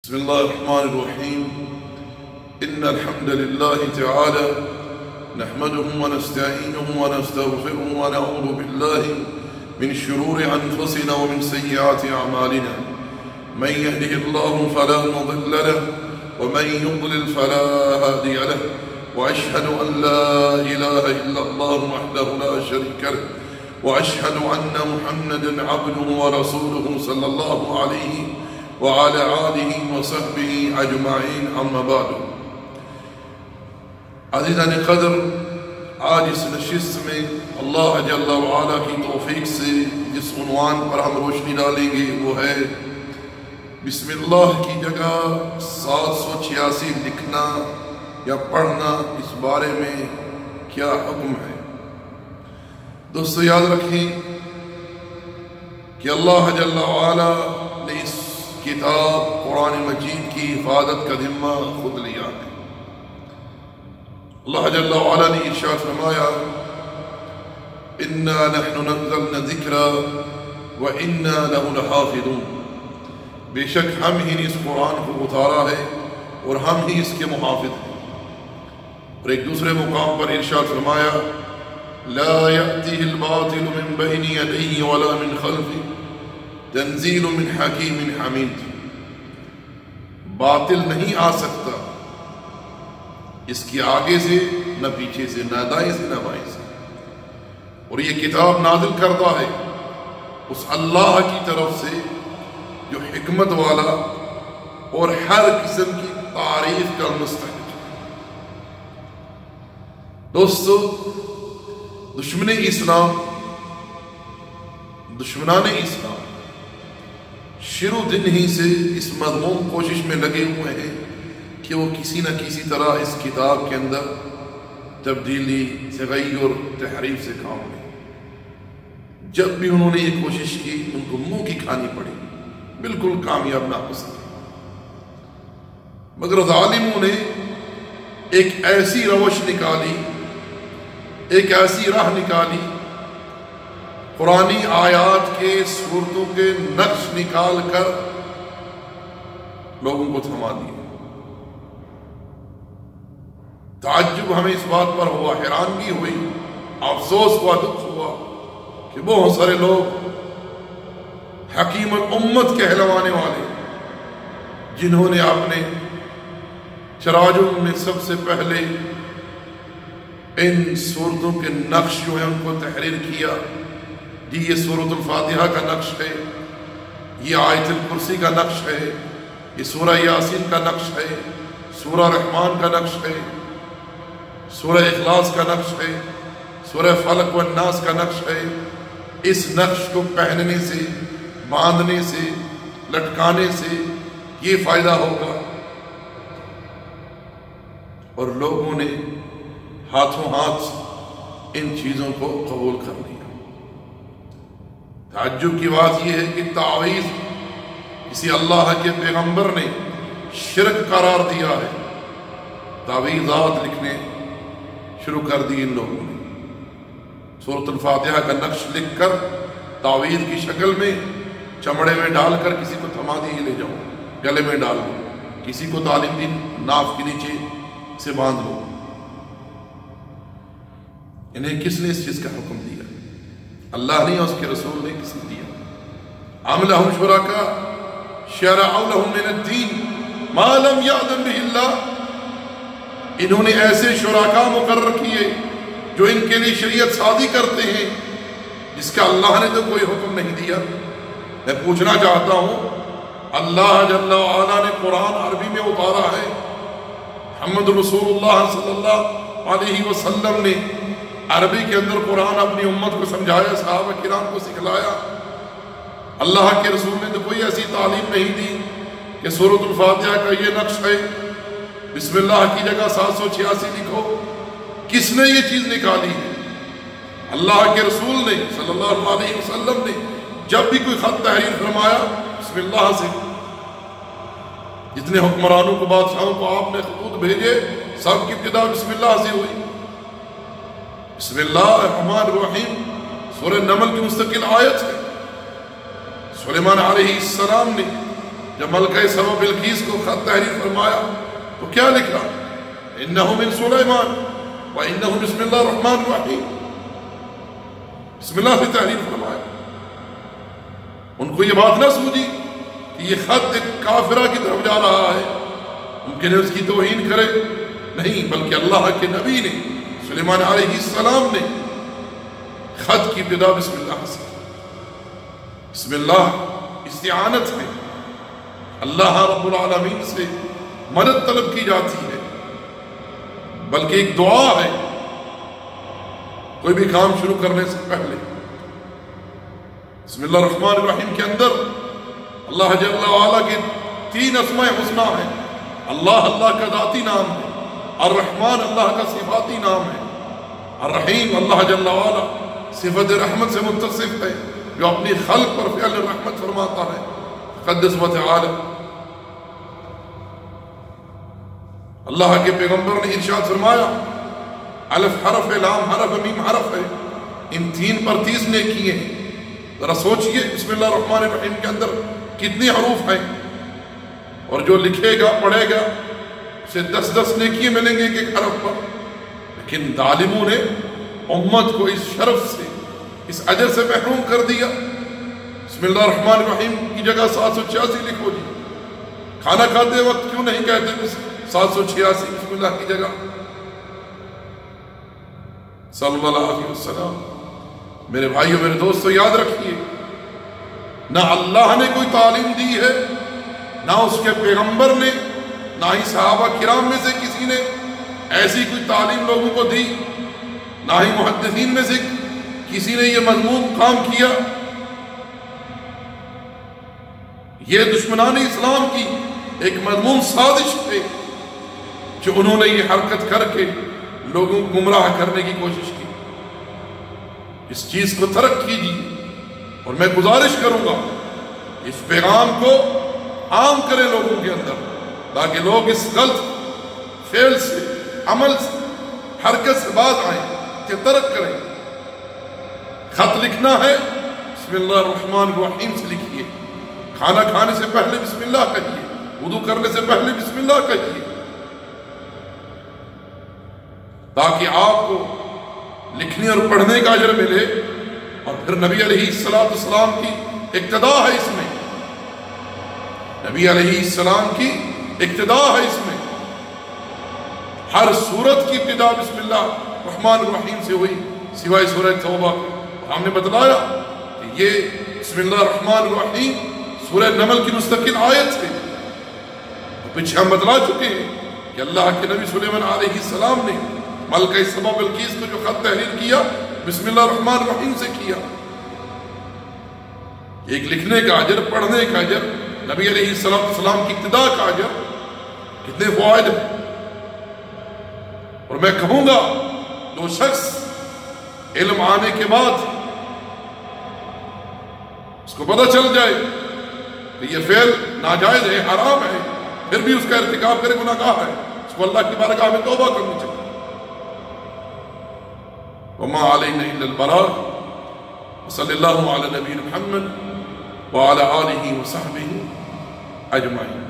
بسم الله الرحمن الرحيم إن الحمد لله تعالى نحمده ونستعينه ونستغفره ونعوذ بالله من شرور أنفسنا ومن سيئات أعمالنا من يهده الله فلا مضل له ومن يضلل فلا هادي له وأشهد أن لا إله إلا الله وحده لا شريك له وأشهد أن محمدا عبده ورسوله صلى الله عليه وعلى آلہ وصحبہ اجمعین اما بعد۔ عزیزان قدر، آج اس نشست میں اللہ جل وعلا کی توفیق سے جس عنوان پر ہم روشنی ڈالیں گے وہ ہے بسم اللہ کی جگہ 786 لکھنا یا پڑھنا، اس بارے میں کیا حکم ہے۔ دوستو یاد رکھیں کہ اللہ جل وعلا نے اس کتاب قرآن مجید کی حفاظت کا ذمہ خود لیا ہے۔ اللہ جل وعلا نے ارشاد فرمایا اِنَّا نَحْنُ نَزَّلْنَا الذِّكْرَ وَإِنَّا لَهُ لَحَافِظُونَ، بے شک ہم ہی نے اس قرآن کو اتارا ہے اور ہم ہی اس کے محافظ ہیں۔ اور ایک دوسرے مقام پر ارشاد فرمایا لَا يَأْتِهِ الْبَاطِلُ مِن بَيْنِ يَدَيْهِ وَلَا مِن خَلْفِهِ تنزیل من حکیم حمید، باطل نہیں آ سکتا اس کی آگے سے نہ پیچھے سے، نہ دائیں سے نہ بائیں سے، اور یہ کتاب نازل کردہ ہے اس اللہ کی طرف سے جو حکمت والا اور ہر قسم کی تعریف کا مستحق ہے۔ دوستو، دشمنان اسلام شروع دن ہی سے اس مضمون کوشش میں لگے ہوئے ہیں کہ وہ کسی نہ کسی طرح اس کتاب کے اندر تبدیلی، تغیر، تحریف سے کام لیں۔ جب بھی انہوں نے یہ کوشش کی ان کو منہ کی کھانی پڑی، بالکل کامیاب نہ ہو سکے۔ مگر ظالموں نے ایک ایسی روش نکالی، ایک ایسی راہ نکالی، قرآنی آیات کے صورتوں کے نقش نکال کر لوگوں کو تھما دیا۔ تعجب ہمیں اس بات پر ہوا، حیرانگی ہوئی، افسوس ہوا، دکھ ہوا کہ بہت سارے لوگ حکیم الامت کہلوانے والے جنہوں نے اپنے چراجوں میں سب سے پہلے ان صورتوں کے نقش جو ہیں ان کو تحریر کیا، جی یہ سورۃ الفاتحہ کا نقش ہے، یہ آیت الکرسی کا نقش ہے، یہ سورہ یاسین کا نقش ہے، سورہ رحمان کا نقش ہے، سورہ اخلاص کا نقش ہے، سورہ فلق والناس کا نقش ہے۔ اس نقش کو پہننے سے، باندھنے سے، لٹکانے سے یہ فائدہ ہوگا، اور لوگوں نے ہاتھوں ہاتھ ان چیزوں کو قبول کر لیا۔ تعجب کی بات یہ ہے کہ تعویذ کسی اللہ کے پیغمبر نے شرک قرار دیا ہے، تعویذات لکھنے شروع کر دی ان لوگوں نے۔ سورۃ الفاتحہ کا نقش لکھ کر تعویذ کی شکل میں چمڑے میں ڈال کر کسی کو تھما دی، لے جاؤ گلے میں ڈال دو، کسی کو تعلیم دین ناف کے نیچے سے باندھ لو۔ انہیں کس نے اس چیز کا حکم دیا؟ اللہ نے، اس کے رسول نے کس نے دیا؟ ام لہم شرکاء شرعوا لہم من الدین ما لم یأذن بہ اللہ، انہوں نے ایسے شرکاء مقرر کیے جو ان کے لیے شریعت سازی کرتے ہیں جس کا اللہ نے تو کوئی حکم نہیں دیا۔ میں پوچھنا چاہتا ہوں، اللہ جل وعلا نے قرآن عربی میں اتارا ہے، محمد رسول اللہ صلی اللہ علیہ وسلم نے عربی کے اندر قرآن اپنی امت کو سمجھایا، صحابہ کرام کو سکھلایا۔ اللہ کے رسول نے تو کوئی ایسی تعلیم نہیں دی کہ سورۃ الفاتحہ کا یہ نقش ہے، بسم اللہ کی جگہ 786 لکھو۔ کس نے یہ چیز نکالی ہے؟ اللہ کے رسول نے صلی اللہ علیہ وسلم نے جب بھی کوئی خط تحریر فرمایا بسم اللہ سے، جتنے حکمرانوں کو، بادشاہوں کو آپ نے خطوط بھیجے سب کی ابتدا بسم اللہ سے ہوئی۔ بسم اللہ الرحمن الرحیم سورہ نمل کی مستقل آیت ہے۔ سلیمان علیہ السلام نے جب ملکہ سبا بلقیس کو تحریر فرمایا تو کیا لکھا؟ انہو من سلیمان و انہو بسم اللہ الرحمن الرحیم، بسم اللہ سے تحریر فرمایا۔ ان کو یہ بات نہ سمجھی کہ یہ خط ایک کافرہ کی طرف جا رہا ہے، ممکن ہے اس کی توہین کرے، نہیں، بلکہ اللہ کے نبی نے سلیمان علیہ السلام نے خط کی ابتدا بسم اللہ سے۔ بسم اللہ استعانت ہے، اللہ رب العالمین سے مدد طلب کی جاتی ہے، بلکہ ایک دعا ہے کوئی بھی کام شروع کرنے سے پہلے۔ بسم اللہ الرحمن الرحیم کے اندر اللہ جل وعلا کے 3 اسماء حسنی ہیں۔ اللہ کا ذاتی نام ہے، الرحمن اللہ کا صفاتی نام ہے، الرحیم اللہ جل وعلا صفت رحمت سے متصف ہے، جو اپنی خلق پر فعل رحمت فرماتا ہے، قدس و تعالی۔ اللہ کے پیغمبر نے ارشاد فرمایا الف حرف ہے، لام حرف ہے، میم حرف ہے، ان 3 پر 30 نیکی ہیں۔ ذرا سوچئے بسم اللہ الرحمن الرحیم کے اندر کتنی حروف ہیں، اور جو لکھے گا پڑھے گا اسے 10 نیکی ملیں گے ایک حرف پر۔ لیکن ظالموں نے امت کو اس شرف سے، اس اجر سے محروم کر دیا۔ بسم اللہ الرحمن الرحیم کی جگہ 786 لکھو جی، کھانا کھاتے وقت کیوں نہیں کہتے 786 بسم اللہ کی جگہ؟ صلی اللہ علیہ وسلم۔ میرے بھائیوں میرے دوستو یاد رکھیے، نہ اللہ نے کوئی تعلیم دی ہے، نہ اس کے پیغمبر نے، نہ ہی صحابہ کرام میں سے کسی نے ایسی کوئی تعلیم لوگوں کو دی، نہ ہی محدثین میں سے کسی نے یہ مضمون کام کیا۔ یہ دشمنان اسلام کی ایک مضمون سازش ہے جو انہوں نے یہ حرکت کر کے لوگوں کو گمراہ کرنے کی کوشش کی۔ اس چیز کو ترک کیجیے، اور میں گزارش کروں گا اس پیغام کو عام کریں لوگوں کے اندر، تاکہ لوگ اس غلط فعل سے، عمل سے، حرکت سے باز آئیں کہ ترک کریں۔ خط لکھنا ہے بسم اللہ الرحمن الرحیم سے لکھیے، کھانا کھانے سے پہلے بسم اللہ کہیے، وضو کرنے سے پہلے بسم اللہ کہیے، تاکہ آپ کو لکھنے اور پڑھنے کا اجر ملے۔ اور پھر نبی علیہ السلام کی اقتدا ہے اس میں، نبی علیہ السلام کی اقتدا ہے اس میں۔ ہر سورت کی ابتدا بسم اللہ الرحمن الرحیم سے ہوئی سوائے سورہ توبہ۔ ہم نے بتلایا کہ یہ بسم اللہ الرحمن الرحیم سورہ نمل کی مستقل آیت ہے۔ پیچھے ہم بتلا چکے ہیں کہ اللہ کے نبی سلیمان علیہ السلام نے ملکہ سبا بلقیس کو جو خط تحریر کیا بسم اللہ الرحمن الرحیم سے کیا۔ ایک لکھنے کا اجر، پڑھنے کا اجر، نبی علیہ السلام کی ابتدا کا اجر، کتنے فوائد ہیں۔ اور میں کہوں گا جو شخص علم آنے کے بعد اس کو پتہ چل جائے کہ یہ فعل ناجائز ہے، حرام ہے، پھر بھی اس کا ارتکاب کرے گناہگار ہے، اس کو اللہ کی بارگاہ میں توبہ کرنی چاہیے۔ وما علینا الا البلاغ، وصلی اللہ علی نبی محمد وعلی آلہ وصحبہ اجمعین۔